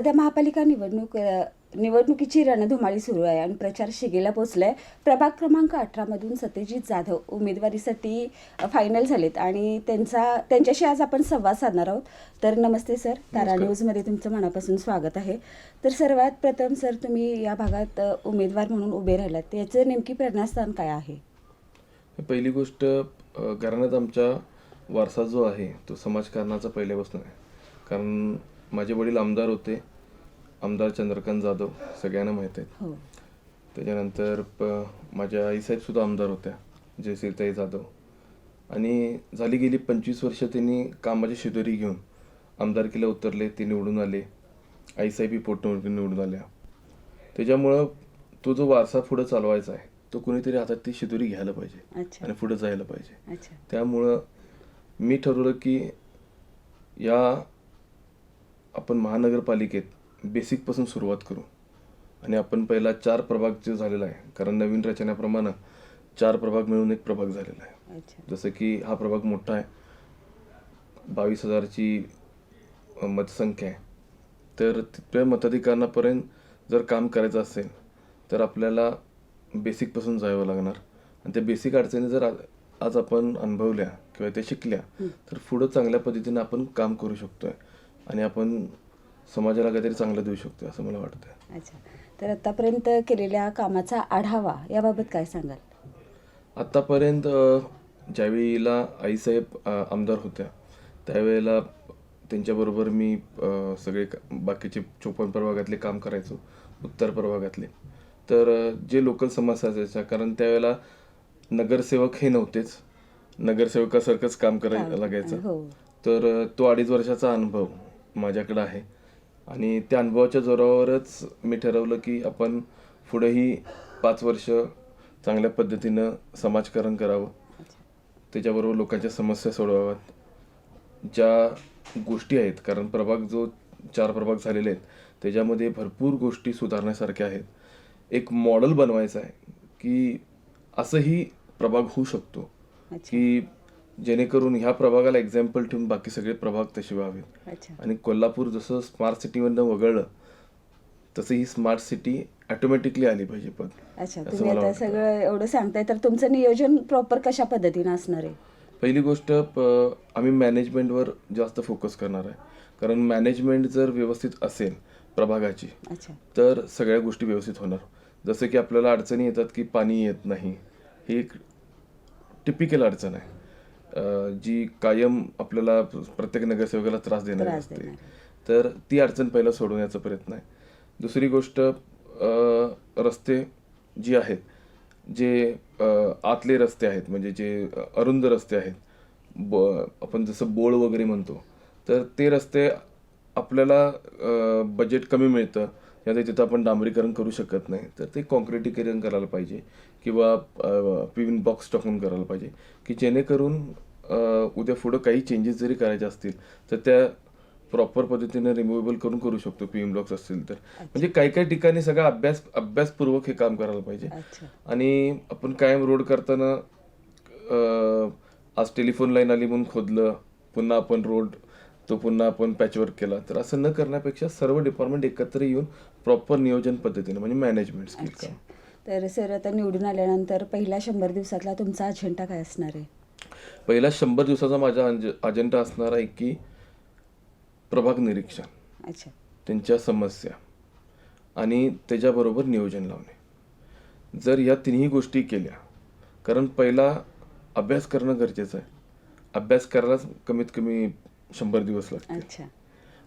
सध्या महापालिका निवडणुकीची रणधुमाळी सुरू आहे आणि प्रचार शिगेला पोहोचलाय. प्रभाग क्रमांक 18 सत्यजित जाधव उमेदवारीसाठी फायनल झालेत आणि त्यांच्याशी आज आपण संवाद साधणार आहोत. तर नमस्ते सर, तारा न्यूजमध्ये तुमचं मनापासून स्वागत आहे. तर सर्वात प्रथम सर, तुम्ही या भागात उमेदवार म्हणून उभे राहिलात, याचं नेमकी प्रेरणास्थान काय आहे? पहिली गोष्ट, घराण्यात आमच्या वारसा जो आहे तो समाजकारणाचा पहिल्यापासून आहे. कारण माझे वडील आमदार होते, आमदार चंद्रकांत जाधव, सगळ्यांना माहीत आहेत. त्याच्यानंतर माझ्या आईसाहेबसुद्धा आमदार होत्या, जयश्रीताई जाधव. आणि झाली गेली 25 वर्ष त्यांनी कामाची शिदोरी घेऊन आमदारकीला उतरले, ते निवडून आले. आईसाहेबी पोटनिवडणुकीत निवडून आल्या. त्याच्यामुळं तो जो वारसा पुढं चालवायचा आहे तो कुणीतरी हातात ती शिदोरी घ्यायला पाहिजे आणि पुढे जायला पाहिजे. त्यामुळं मी ठरवलं की या आपण महानगरपालिकेत बेसिकपासून सुरुवात करू आणि आपण पहिला 4 प्रभाग जे झालेला आहे, कारण नवीन रचनेप्रमाणे 4 प्रभाग मिळून एक प्रभाग झालेला आहे. जसं की हा प्रभाग मोठा आहे, 22,000ची मतसंख्या आहे. तर त्या मताधिकारांपर्यंत जर काम करायचं असेल तर आपल्याला बेसिकपासून जावं लागणार आणि त्या बेसिक अडचणी जर आज आपण अनुभवल्या किंवा त्या शिकल्या तर पुढं चांगल्या पद्धतीने आपण काम करू शकतोय आणि आपण समाजाला काहीतरी चांगलं देऊ शकतोय असं मला वाटतं. अच्छा, तर आतापर्यंत केलेल्या कामाचा आढावा याबाबत काय सांगाल? आतापर्यंत ज्यावेळेला आईसाहेब आमदार होत्या त्यावेळेला त्यांच्याबरोबर मी सगळे बाकीचे 54 प्रभागातले काम करायचो, उत्तर प्रभागातले. तर जे लोकल समस्या असायच्या, कारण त्यावेळेला नगरसेवक हे नव्हतेच, नगरसेवकासारखंच काम करायला लागायचं. तर तो 2.5 वर्षाचा अनुभव माझ्याकडे आहे आणि त्या अनुभवाच्या जोरावरच मी ठरवलं की आपण पुढेही 5 वर्ष चांगल्या पद्धतीनं समाजकारण करावं, त्याच्याबरोबर लोकांच्या समस्या सोडवाव्यात. ज्या गोष्टी आहेत, कारण प्रभाग जो 4 प्रभाग झालेले आहेत त्याच्यामध्ये भरपूर गोष्टी सुधारण्यासारख्या आहेत. एक मॉडेल बनवायचं आहे की असंही प्रभाग होऊ शकतो की जेणेकरून ह्या प्रभागाला एक्झाम्पल ठेवून बाकी सगळे प्रभाग तसे व्हावेत. आणि कोल्हापूर जसं स्मार्ट सिटीमधनं वगळलं तसं ही स्मार्ट सिटी ऑटोमॅटिकली आली पाहिजे. पण अच्छा, तुम्ही आता सगळं एवढं सांगताय तर तुमचं नियोजन प्रॉपर कशा पद्धतीने असणार आहे? पहिली गोष्ट, आम्ही मॅनेजमेंटवर जास्त फोकस करणार आहे. कारण मॅनेजमेंट जर व्यवस्थित असेल प्रभागाची तर सगळ्या गोष्टी व्यवस्थित होणार. जसं की आपल्याला अडचणी येतात की पाणी येत नाही, ही एक टिपिकल अडचण आहे जी कायम आपल्याला प्रत्येक नगरसेवकाला त्रास देणारी असते. तर ती अडचण पहिला सोडवण्याचा प्रयत्न आहे. दुसरी गोष्ट, रस्ते जी आहेत, जे आतले रस्ते आहेत, म्हणजे जे अरुंद रस्ते आहेत, आपण जसं बोळ वगैरे म्हणतो, तर ते रस्ते आपल्याला बजेट कमी मिळतं या तिथं आपण डांबरीकरण करू शकत नाही, तर ते कॉन्क्रिटीकरण करायला पाहिजे किंवा पिविन बॉक्स टाकून करायला पाहिजे की जेणेकरून उद्या पुढं काही चेंजेस जरी करायचे असतील तर त्या प्रॉपर पद्धतीने रिमुवेबल करू शकतो. पिविन ब्लॉक्स असतील तर म्हणजे काही ठिकाणी सगळं अभ्यासपूर्वक हे काम करायला पाहिजे. आणि आपण कायम रोड करताना आज टेलिफोन लाईन आली म्हणून खोदलं, पुन्हा आपण रोड तो पुन्हा आपण पॅचवर्क केला, तर असं न करण्यापेक्षा सर्व डिपार्टमेंट एकत्र येऊन प्रॉपर नियोजन पद्धतीने म्हणजे मॅनेजमेंट स्किल काम. तर सर, आता निवडून आल्यानंतर पहिल्या 100 दिवसातला तुमचा अजेंडा काय असणार आहे? पहिला 100 दिवसाचा माझा अजेंडा असणार आहे की प्रभाग निरीक्षण, त्यांच्या समस्या आणि त्याच्याबरोबर नियोजन लावणे. जर या तिन्ही गोष्टी केल्या, कारण पहिला अभ्यास करणं गरजेचं आहे, अभ्यास करायला कमीत कमी 100 दिवस लागतात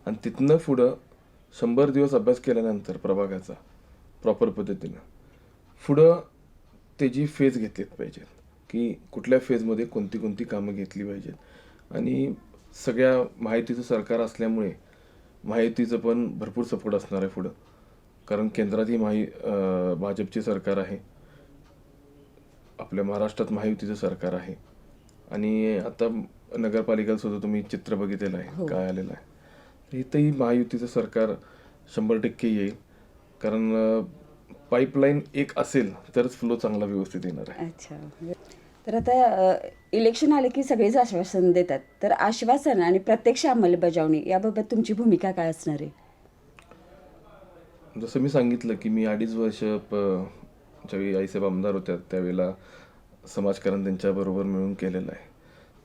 आणि तिथनं पुढं 100 दिवस अभ्यास केल्यानंतर प्रभागाचा प्रॉपर पद्धतीनं पुढं त्याची फेज घेतलीच पाहिजेत की कुठल्या फेजमध्ये कोणती कामं घेतली पाहिजेत. आणि सगळ्या माहितीचं सरकार असल्यामुळे माहितीचं पण भरपूर सपोर्ट असणार आहे पुढं, कारण केंद्रात ही भाजपची सरकार आहे, आपल्या महाराष्ट्रात महायुतीचं सरकार आहे आणि आता नगरपालिकेला सुद्धा तुम्ही चित्र बघितलेलं आहे काय आलेलं आहे. इथंही महायुतीचं सरकार 100% येईल, कारण पाईपलाईन एक असेल तरच फ्लो चांगला व्यवस्थित येणार आहे. अच्छा, तर आता इलेक्शन आले की सगळेच आश्वासन देतात, तर आश्वासन आणि प्रत्यक्ष अंमलबजावणी याबाबत तुमची भूमिका काय असणार आहे? जसं मी सांगितलं की मी 2.5 वर्ष ज्यावेळी आईसाहेब आमदार होत्या त्यावेळेला समाजकारण त्यांच्याबरोबर मिळून केलेलं आहे.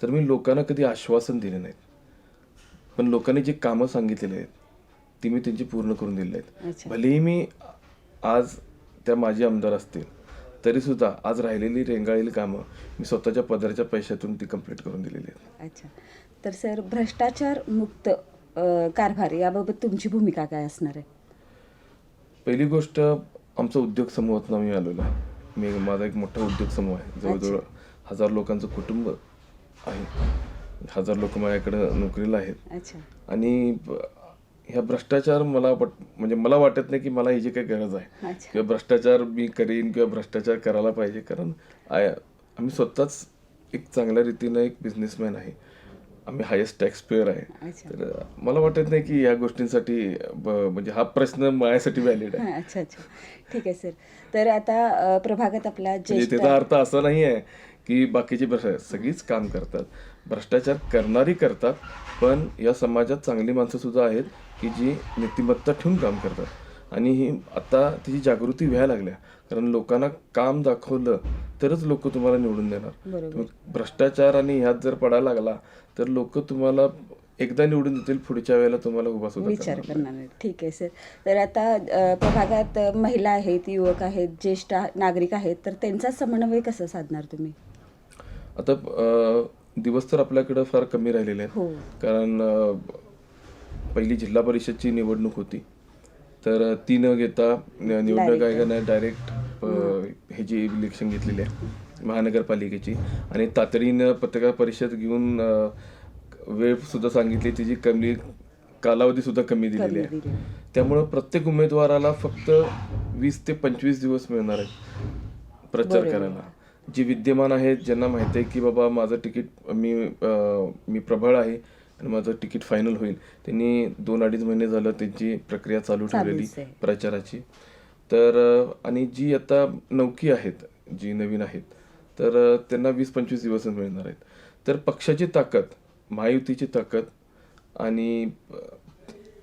तर मी लोकांना कधी आश्वासन दिले नाहीत, पण लोकांनी जी कामं सांगितलेली आहेत ती मी त्यांची पूर्ण करून दिलेली आहेत. अच्छा. भलेही मी आज त्या माजी आमदार असतील तरी सुद्धा आज राहिलेली रेंगाळलेली कामं मी स्वतःच्या पदरच्या पैशातून ती कंप्लीट करून दिलेली आहेत. अच्छा. तर सर, भ्रष्टाचार मुक्त कारभार याबाबत तुमची भूमिका काय असणार आहे? पहिली गोष्ट, आमचा उद्योग समूहातून आम्ही आलेलो आहे. माझा एक मोठा उद्योग समूह आहे. जवळजवळ 1000 लोकांचं कुटुंब आहे. 1000 लोक माझ्याकडे नोकरीला आहेत. अच्छा. आणि ह्या भ्रष्टाचार म्हणजे मला वाटत नाही की मला ह्याची काही गरज आहे अच्छा. किंवा भ्रष्टाचार मी करीन किंवा भ्रष्टाचार करायला पाहिजे. कारण आम्ही स्वतःच एक चांगल्या रीतीनं एक बिझनेसमॅन आहे. आम्ही हायेस्ट टॅक्स पेअर आहे. अच्छा. तर मला वाटत नाही की या गोष्टींसाठी म्हणजे हा प्रश्न माझ्यासाठी व्हॅलिड आहे. अच्छा अच्छा. ठीक आहे सर. तर आता प्रभागात आपला म्हणजे ज्येष्ठ त्याचा अर्थ असा नाही आहे की बाकीची सगळीच काम करतात, भ्रष्टाचार करणारी करतात, पण या समाजात चांगली माणसं सुद्धा आहेत की जी नीतिमत्ता ठेवून काम करतात. आणि ही आता तिची जागृती व्हायला लागल्या. कारण लोकांना काम दाखवलं तरच लोक तुम्हाला निवडून देणार. बरोबर. तुम्ही भ्रष्टाचार आणि ह्यात जर पडायला लागला तर लोक तुम्हाला एकदा निवडून देतील, पुढच्या वेळेला तुम्हाला उभा सुद्धा विचार करणार करणार नाही. ठीक आहे सर. तर आता प्रभागात महिला आहेत, युवक आहेत, ज्येष्ठ नागरिक आहेत, तर त्यांचा समन्वय कसं साधणार तुम्ही? आता दिवस तर आपल्याकडे फार कमी राहिलेले आहेत. हो. कारण पहिली जिल्हा परिषदची निवडणूक होती, तर ती न घेता निवडणूक आयोगाने डायरेक्ट हे जी इलेक्शन घेतलेली आहे महानगरपालिकेची, आणि तातडीनं पत्रकार परिषद घेऊन वेळ सुद्धा सांगितली, तिची कालावधी सुद्धा कमी दिलेली आहे. त्यामुळं प्रत्येक उमेदवाराला फक्त 20 ते 25 दिवस मिळणार आहेत प्रचार करायला. जे विद्यमान आहेत, ज्यांना माहिती आहे की बाबा माझं तिकीट मी प्रबळ आहे आणि माझं तिकीट फायनल होईल, त्यांनी 2-2.5 महिने झालं त्यांची प्रक्रिया चालू ठेवलेली प्रचाराची. तर आणि जी आता नौकी आहेत, जी नवीन आहेत, तर त्यांना 20-25 दिवस मिळणार आहेत. तर पक्षाची ताकद, महायुतीची ताकद आणि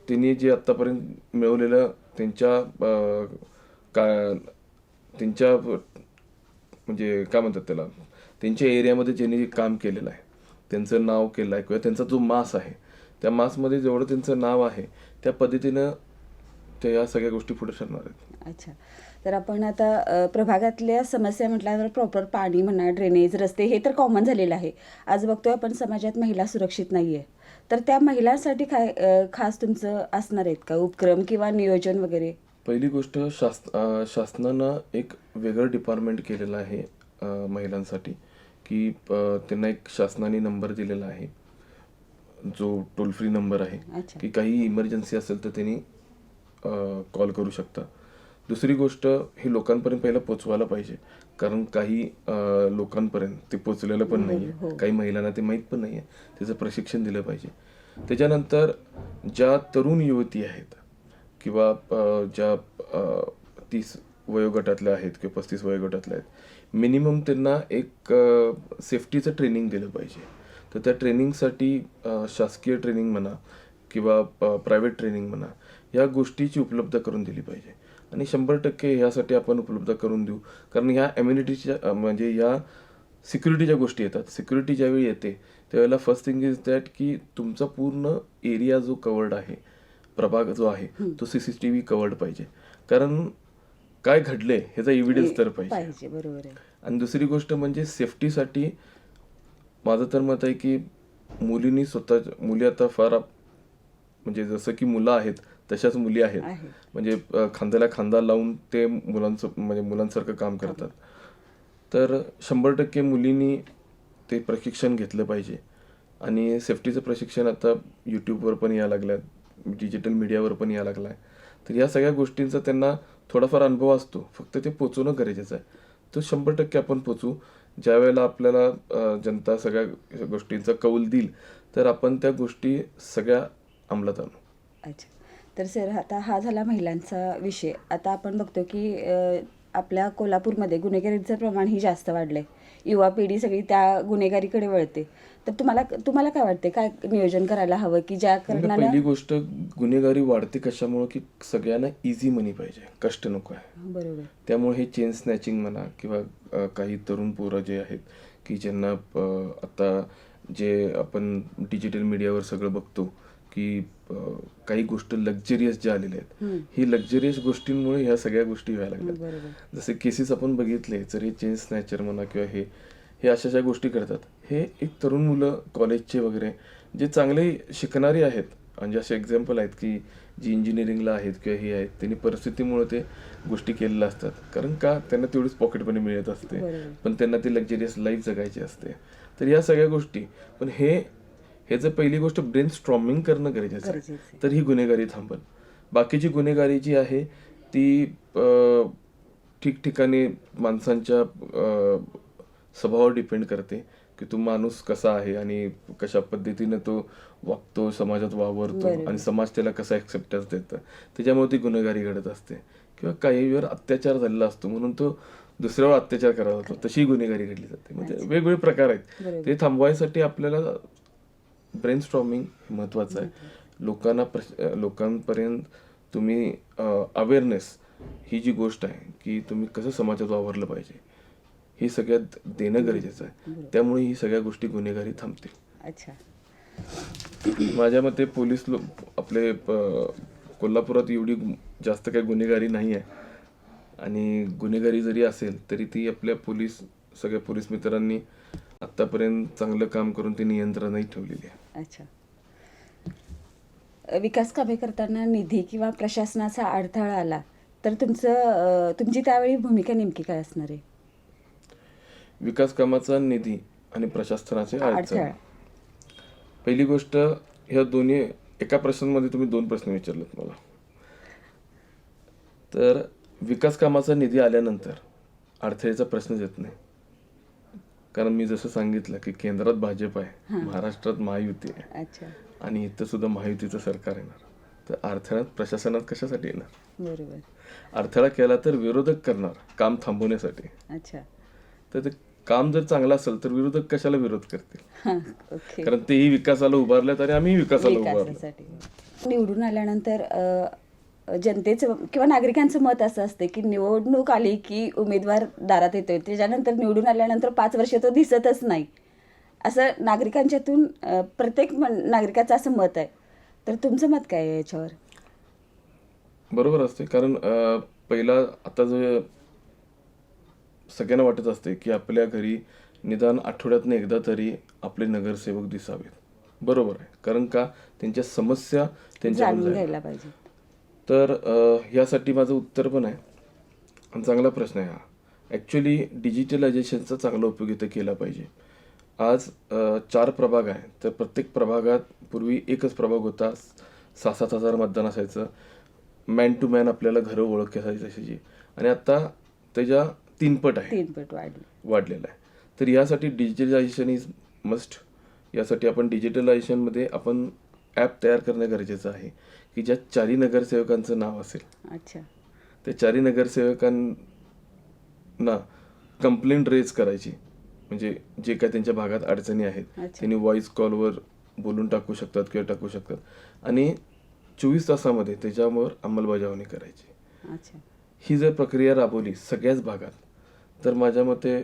त्यांनी जे आत्तापर्यंत मिळवलेलं त्यांच्या म्हणजे काय म्हणतात त्याला, त्यांच्या एरियामध्ये ज्यांनी काम केलेलं आहे, त्यांचं नाव केलं आहे किंवा त्यांचा जो मास आहे, त्या मासमध्ये जेवढं त्यांचं नाव आहे त्या पद्धतीनं त्या या सगळ्या गोष्टी पुढे ठरणार आहेत. अच्छा. तर आपण आता प्रभागातल्या समस्या म्हटल्यावर प्रॉपर पाणी म्हणा, ड्रेनेज, रस्ते हे तर कॉमन झालेलं आहे. आज बघतोय आपण समाजात महिला सुरक्षित नाही आहे. तर त्या महिलांसाठी काय खास तुमचं असणार आहेत का उपक्रम किंवा नियोजन वगैरे? पहिली गोष्ट, शासनानं एक वेगळं डिपार्टमेंट केलेलं आहे महिलांसाठी, की त्यांना एक शासनाने नंबर दिलेला आहे जो टोल फ्री नंबर आहे, की काही इमर्जन्सी असेल तर त्यांनी कॉल करू शकता. दुसरी गोष्ट, हे लोकांपर्यंत पहिलं पोचवायला पाहिजे, कारण काही लोकांपर्यंत ते पोचलेलं पण नाही आहे, काही महिलांना ते माहीत पण नाही आहे. त्याचं प्रशिक्षण दिलं पाहिजे. त्याच्यानंतर ज्या तरुण युवती आहेत किंवा ज्या 30 वयोगटातल्या आहेत किंवा 35 वयोगटातल्या आहेत, मिनिमम त्यांना एक सेफ्टीचं ट्रेनिंग दिलं पाहिजे. तर त्या ट्रेनिंगसाठी शासकीय ट्रेनिंग म्हणा किंवा प्रायव्हेट ट्रेनिंग म्हणा, या गोष्टीची उपलब्ध करून दिली पाहिजे. आणि 100% ह्यासाठी आपण उपलब्ध करून देऊ. कारण ह्या इम्युनिटीच्या म्हणजे ह्या सिक्युरिटीच्या गोष्टी येतात. सिक्युरिटी ज्यावेळी येते त्यावेळेला फर्स्ट थिंग इज दॅट की तुमचा पूर्ण एरिया जो कवर्ड आहे, प्रभाग जो आहे, तो CCTV कवर्ड पाहिजे. कारण काय घडले ह्याचा एव्हिडन्स तर पाहिजे. बरोबर आहे. आणि दुसरी गोष्ट म्हणजे सेफ्टीसाठी माझं तर मत आहे की मुली आता फार म्हणजे जसं की मुलं आहेत तशाच मुली आहेत. म्हणजे खांद्याला खांदा लावून ते मुलांसारखं काम करतात. तर 100% मुलींनी ते प्रशिक्षण घेतलं पाहिजे. आणि सेफ्टीचं प्रशिक्षण आता यूट्यूबवर पण यायला लागलं, डिजिटल मीडियावर पण यायला लागलं आहे. तर या सगळ्या गोष्टींचा त्यांना थोडाफार अनुभव असतो, फक्त ते पोचवणं गरजेचं आहे. तो 100% आपण पोचू. ज्या वेळेला आपल्याला जनता सगळ्या गोष्टींचा कौल देईल तर आपण त्या गोष्टी सगळ्या अंमलात आणू. अच्छा. तर सर, आता हा झाला महिलांचा विषय. आता आपण बघतो की आपल्या कोल्हापूरमध्ये गुन्हेगारीचं प्रमाणही जास्त वाढलं आहे. युवा पिढी सगळी त्या गुन्हेगारीकडे वळते. तर तुम्हाला काय वाटते, काय नियोजन करायला हवं की ज्या म्हणजे कारणानं पहिली गोष्ट, गुन्हेगारी वाढते कशामुळे की सगळ्यांना इझी मनी पाहिजे, कष्ट नको आहे. बरोबर. त्यामुळे हे चेन स्नॅचिंग म्हणा किंवा काही तरुण पोरं जे आहेत की ज्यांना आता जे आपण डिजिटल मीडियावर सगळं बघतो की काही गोष्ट लक्झरियस ज्या आलेल्या आहेत, ही लक्झरियस गोष्टींमुळे ह्या सगळ्या गोष्टी व्हायला लागल्यात. बरोबर. जसे केसेस आपण बघितले, जर हे चेन स्नॅचर म्हणा किंवा हे हे अशा ज्या गोष्टी करतात, हे एक तरुण मुलं कॉलेजचे वगैरे जे चांगले शिकणारी आहेत, म्हणजे असे एक्झाम्पल आहेत की जी इंजिनिअरिंगला आहेत किंवा हे आहेत, त्यांनी परिस्थितीमुळे ते गोष्टी केलेल्या असतात. कारण का, त्यांना तेवढीच पॉकेट मनी मिळत असते, बरोबर. पण त्यांना ती लक्झरियस लाईफ जगायची असते. तर या सगळ्या गोष्टी, पण हे जर पहिली गोष्ट ब्रेन स्ट्रॉमिंग करणं गरजेचं आहे, गरजेचं आहे. तर ही गुन्हेगारी थांबल. बाकीची गुन्हेगारी जी आहे ती ठिकठिकाणी माणसांच्या स्वभावावर डिपेंड करते की तो माणूस कसा आहे आणि कशा पद्धतीने तो वागतो, समाजात वावरतो बरोबर. आणि समाज त्याला कसा ऍक्सेप्टन्स देतं, त्याच्यामुळे ती गुन्हेगारी घडत असते. किंवा काही वेळेवर अत्याचार झालेला असतो म्हणून तो दुसऱ्यावर अत्याचार करावा लागतो, तशी गुन्हेगारी घडली जाते. म्हणजे वेगवेगळे प्रकार आहेत. बरोबर. ते थांबवायसाठी आपल्याला ब्रेन स्टॉर्मिंग महत्वाचं आहे. लोकांपर्यंत तुम्ही अवेअरनेस ही जी गोष्ट आहे की तुम्ही कसं समाजात वावरलं पाहिजे, हे सगळ्यात देणं गरजेचं आहे. त्यामुळे ही सगळ्या गोष्टी गुन्हेगारी थांबतील. अच्छा. माझ्या मते पोलीस आपले कोल्हापुरात एवढी जास्त काही गुन्हेगारी नाही आहे, आणि गुन्हेगारी जरी असेल तरी ती आपल्या सगळ्या पोलीस मित्रांनी आतापर्यंत चांगलं काम करून ती नियंत्रणात ठेवलेली आहे. अच्छा. विकास कामे करताना निधी किंवा प्रशासनाचा अडथळा आला तर तुमची त्यावेळी भूमिका नेमकी काय असणार आहे? विकास कामाचा निधी आणि प्रशासनाचे अडचण. अडथळा. पहिली गोष्ट, ह्या दोन्ही एका प्रश्नामध्ये तुम्ही 2 प्रश्न विचारलेत मला. तर विकास कामाचा निधी आल्यानंतर अडथळ्याचा प्रश्नच येत नाही, कारण मी जसं सांगितलं की केंद्रात भाजप आहे, महाराष्ट्रात महायुती आहे, अच्छा. आणि इथं सुद्धा महायुतीचं सरकार येणार. तर अडथळ्यात प्रशासनात कशासाठी येणार? बरोबर. अडथळा केला तर विरोधक करणार, काम थांबवण्यासाठी. अच्छा. तर ते काम जर चांगलं असेल तर विरोधक कशाला विरोध करतील? हां, ओके. कारण तेही विकासाला उभारल्यात आणि आम्ही विकासाला उभारलो. विकासासाठी निवडून आल्यानंतर जनतेचं किंवा नागरिकांचं मत असं असतं की निवडणूक आली की उमेदवार दारात येतोय, त्याच्यानंतर निवडून आल्यानंतर 5 वर्ष तो दिसतच नाही, असं नागरिकांच्यातून प्रत्येक नागरिकाचं असं मत आहे. तर तुमचं मत काय आहे याच्यावर? बरोबर असते, कारण पहिला आता जे सगळ्यांना वाटत असते की आपल्या घरी निदान आठवड्यातनं एकदा तरी आपले नगरसेवक दिसावेत. बरोबर आहे, कारण का, त्यांच्या समस्या त्यांच्याकडे जाणून जायला. घ्यायला पाहिजे. तर यासाठी माझं उत्तर पण आहे, आणि चांगला प्रश्न आहे हा. ॲक्च्युली डिजिटलायझेशनचा चांगला उपयोग इथं केला पाहिजे. आज 4 प्रभाग आहे, तर प्रत्येक प्रभागात पूर्वी एकच प्रभाग होता, 6-7 हजार मतदान असायचं, मॅन टू मॅन आपल्याला घरं ओळख असायची तशाची, आणि आता त्याच्या 3 पट आहे, 3 पट वाढलेला आहे. तर यासाठी डिजिटलायझेशन इज मस्ट. यासाठी आपण डिजिटलायझेशनमध्ये आपण ॲप तयार करणं गरजेचं आहे की ज्या 4 नगरसेवकांचं नाव असेल. अच्छा. त्या 4 नगरसेवकांना कंप्लेंट रेज करायची, म्हणजे जे काय त्यांच्या भागात अडचणी आहेत त्यांनी व्हॉइस कॉलवर बोलून टाकू शकतात किंवा टाकू शकतात, आणि 24 तासामध्ये त्याच्यावर अंमलबजावणी करायची. अच्छा. ही जर प्रक्रिया राबवली सगळ्याच भागात, तर माझ्या मते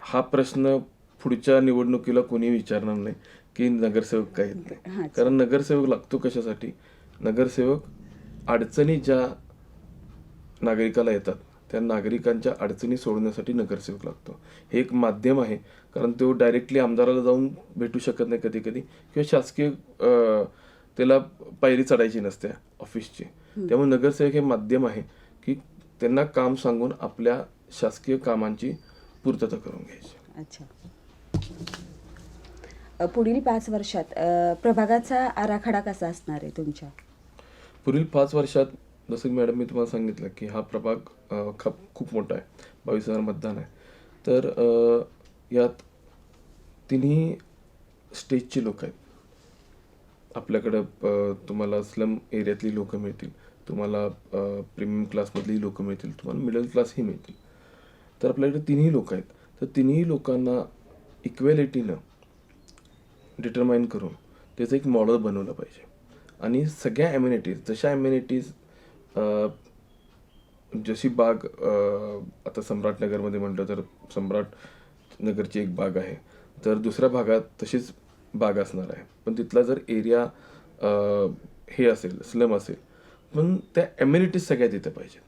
हा प्रश्न पुढच्या निवडणुकीला कोणी विचारणार नाही की नगरसेवक काय येत नाही. कारण नगरसेवक लागतो कशासाठी? नगरसेवक अडचणी ज्या नागरिकाला येतात त्या नागरिकांच्या अडचणी सोडवण्यासाठी नगरसेवक लागतो. हे एक माध्यम आहे, कारण तो डायरेक्टली आमदाराला जाऊन भेटू शकत नाही कधी कधी, किंवा शासकीय त्याला पायरी चढायची नसते ऑफिसची. त्यामुळे नगरसेवक हे माध्यम आहे की त्यांना काम सांगून आपल्या शासकीय कामांची पूर्तता करून घ्यायची. अच्छा. पुढील 5 वर्षात प्रभागाचा आराखडा कसा असणार आहे तुमच्या? पुढील 5 वर्षात जसं की मॅडम मी तुम्हाला सांगितलं की हा प्रभाग खूप मोठा आहे, 22,000 मतदान आहे. तर यात तिन्ही स्टेजची लोक आहेत. आपल्याकडं तुम्हाला स्लम एरियातली लोकं मिळतील, तुम्हाला प्रीमियम क्लासमधली लोकं मिळतील, तुम्हाला मिडल क्लासही मिळतील. तर आपल्याकडे तिन्ही लोक आहेत. तर तिन्ही लोकांना इक्वॅलिटीनं डिटरमाइन करून त्याचं एक मॉडेल बनवलं पाहिजे. आणि सगळ्या ॲम्युनिटीज, जशा ॲम्युनिटीज जशी बाग आता सम्राटनगरमध्ये म्हटलं तर सम्राटनगरची एक बाग आहे, तर दुसऱ्या भागात तशीच बाग असणार आहे, पण तिथला जर एरिया हे असेल, स्लम असेल, पण त्या ॲम्युनिटीज सगळ्या तिथे पाहिजेत.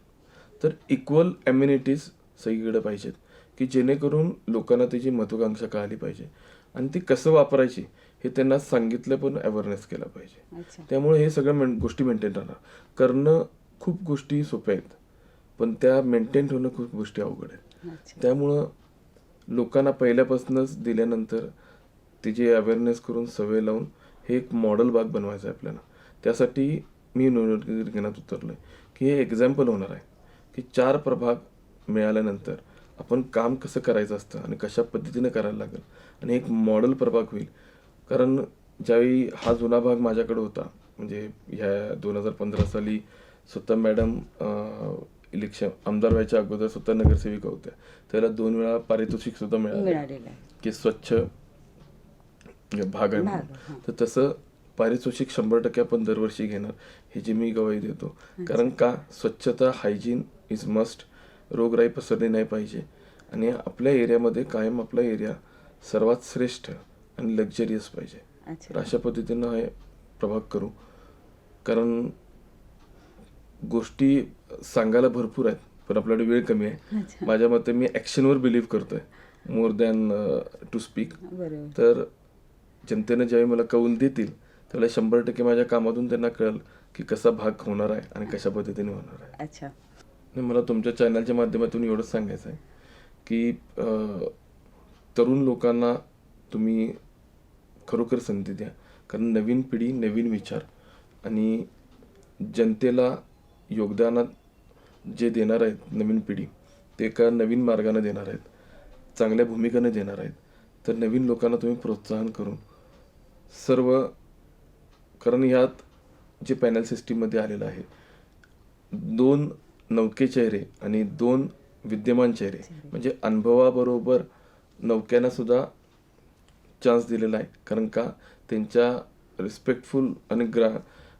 तर इक्वल ॲम्युनिटीज सगळीकडे पाहिजेत, की जेणेकरून लोकांना त्याची महत्त्वाकांक्षा कळाली पाहिजे आणि ती कसं वापरायची हे त्यांना सांगितलं, पण अवेअरनेस केला पाहिजे. अच्छा. त्यामुळे हे सगळं गोष्टी मेंटेन राहणार. करणं खूप गोष्टी सोप्या आहेत, पण त्या मेंटेन ठेवणं खूप गोष्टी अवघड आहेत. अच्छा. त्यामुळं लोकांना पहिल्यापासूनच दिल्यानंतर तिची अवेअरनेस करून सवय लावून हे एक मॉडेल बाग बनवायचं आहे आपल्याला. त्यासाठी मी निवडणुकीत उतरलोय, की हे एक्झाम्पल होणार आहे, की 4 प्रभाग मिळाल्यानंतर आपण काम कसं करायचं असतं आणि कशा पद्धतीने करायला लागेल आणि एक मॉडेल प्रभाग होईल. कारण ज्यावेळी हा जुना भाग माझ्याकडे होता, म्हणजे ह्या 2015 साली स्वतः मॅडम इलेक्शन आमदार व्हायच्या अगोदर स्वतः नगरसेविका होत्या, त्याला 2 वेळा पारितोषिक सुद्धा मिळालेलं आहे. की स्वच्छ भाग आहे म्हणून. हां. तर तसं पारितोषिक 100% आपण दरवर्षी घेणार, ह्याची मी गवाही देतो. कारण का, स्वच्छता, हायजीन इज मस्ट. रोगराई पसरली नाही पाहिजे आणि आपल्या एरियामध्ये कायम आपला एरिया सर्वात श्रेष्ठ आणि लक्झरियस पाहिजे. अच्छा. तर अशा पद्धतीनं हे प्रभाग करू. कारण गोष्टी सांगायला भरपूर आहेत, पण आपल्याकडे वेळ कमी आहे. अच्छा. माझ्या मते मी ॲक्शनवर बिलीव्ह करतोय मोर दॅन टू स्पीक. बरोबर. तर जनतेनं ज्यावेळी मला कौल देतील त्यावेळेला 100% माझ्या कामातून त्यांना कळेल की कसा भाग होणार आहे आणि कशा पद्धतीने होणार आहे. अच्छा. आणि मला तुमच्या चॅनलच्या माध्यमातून एवढंच सांगायचं आहे की तरुण लोकांना तुम्ही खरोखर संधी द्या. कारण नवीन पिढी, नवीन विचार आणि जनतेला योगदानात जे देणार आहेत नवीन पिढी, ते एका नवीन मार्गाने देणार आहेत, चांगल्या भूमिकेने देणार आहेत. तर नवीन लोकांना तुम्ही प्रोत्साहन करून सर्व, कारण ह्यात जे पॅनल सिस्टीममध्ये आलेलं आहे, 2 नवके चेहरे आणि 2 विद्यमान चेहरे, म्हणजे अनुभवाबरोबर नवक्यांना सुद्धा चान्स दिलेला आहे. कारण का, त्यांच्या रिस्पेक्टफुल आणि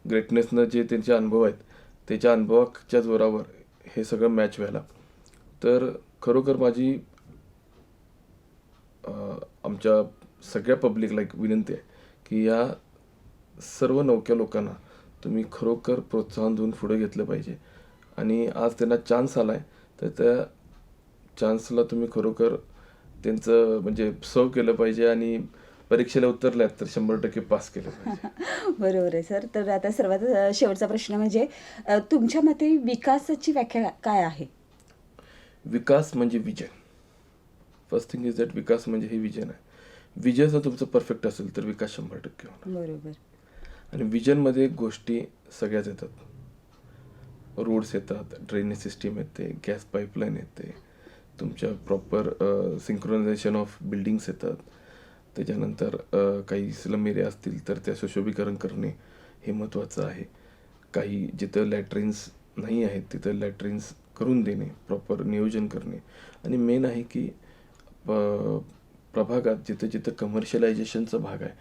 ग्रेटनेसनं जे त्यांचे अनुभव आहेत, त्याच्या अनुभवाच्या जोरावर हे सगळं मॅच व्हायला. तर खरोखर माझी आमच्या सगळ्या पब्लिकला एक विनंती आहे की या सर्व नवक्या लोकांना तुम्ही खरोखर प्रोत्साहन देऊन पुढे घेतलं पाहिजे. आणि आज त्यांना चान्स आला आहे, तर त्या चान्सला तुम्ही खरोखर त्यांचं म्हणजे सर्व केलं पाहिजे आणि परीक्षेला उतरल्यात तर 100% पास केलं पाहिजे. बरोबर आहे सर. तर आता सर्वात शेवटचा प्रश्न म्हणजे तुमच्या मते विकासाची व्याख्या काय आहे? विकास म्हणजे vision. First thing is that विकास म्हणजे हे विजन आहे. विजन जर तुमचं परफेक्ट असेल तर विकास 100% होणार. बरोबर. आणि विजनमध्ये गोष्टी सगळ्याच येतात. रोड्स येतात, ड्रेनेज सिस्टीम येते, गॅस पाईपलाईन येते, तुमच्या प्रॉपर सिंक्रोनायझेशन ऑफ बिल्डिंग्स येतात. त्याच्यानंतर काही स्लम एरिया असतील तर त्या सुशोभीकरण करणे हे महत्त्वाचं आहे. काही जिथं लॅट्रिन्स नाही आहेत तिथं लॅट्रिन्स करून देणे, प्रॉपर नियोजन करणे. आणि मेन आहे की प्रभागात जिथं जिथं कमर्शियलायझेशनचा भाग आहे,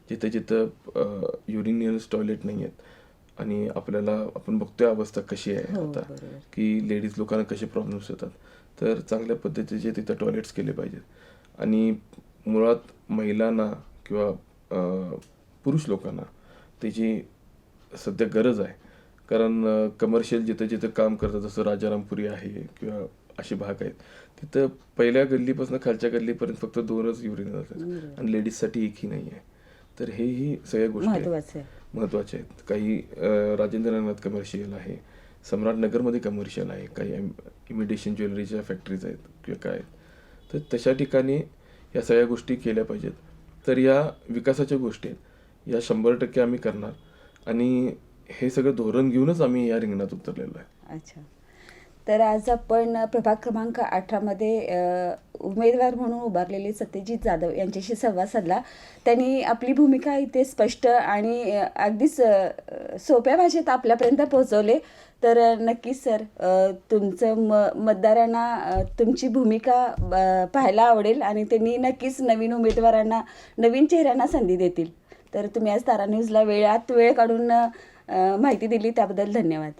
जिथं जिथं युरिनियल्स टॉयलेट नाही आहेत आणि आपल्याला आपण बघतोय अवस्था कशी आहे हो, आता, बरोबर. की लेडीज लोकांना कसे प्रॉब्लेम्स येतात, तर चांगल्या पद्धतीचे तिथं टॉयलेट्स केले पाहिजेत. आणि मुळात महिलांना किंवा पुरुष लोकांना त्याची सध्या गरज आहे. कारण कमर्शियल जिथं जिथं काम करतात, जसं राजारामपुरी आहे किंवा असे भाग आहेत, तिथं पहिल्या गल्लीपासून खालच्या गल्लीपर्यंत फक्त 2च युरिन असतात आणि लेडीजसाठी एकही नाही आहे. तर हेही सगळ्या गोष्टी महत्वाचं आहे. महत्त्वाच्या आहेत. काही राजेंद्रनगरात कमर्शियल आहे, सम्राटनगरमध्ये कमर्शियल आहे, काही इमिटेशन ज्वेलरीच्या फॅक्टरीज आहेत किंवा काय आहेत. तर तशा ठिकाणी या सगळ्या गोष्टी केल्या पाहिजेत. तर या विकासाच्या गोष्टी आहेत, या 100% आम्ही करणार आणि हे सगळं धोरण घेऊनच आम्ही या रिंगणात उतरलेलो आहे. अच्छा. तर आज आपण प्रभाग क्रमांक 18मध्ये उमेदवार म्हणून उभारलेले सत्यजित जाधव यांच्याशी संवाद साधला. त्यांनी आपली भूमिका इथे स्पष्ट आणि अगदीच सोप्या भाषेत आपल्यापर्यंत पोहोचवले. तर नक्कीच सर, तुमचं मतदारांना तुमची भूमिका पाहायला आवडेल आणि त्यांनी नक्कीच नवीन उमेदवारांना, नवीन चेहऱ्यांना संधी देतील. तर तुम्ही आज तारा न्यूजला वेळ काढून माहिती दिली त्याबद्दल धन्यवाद.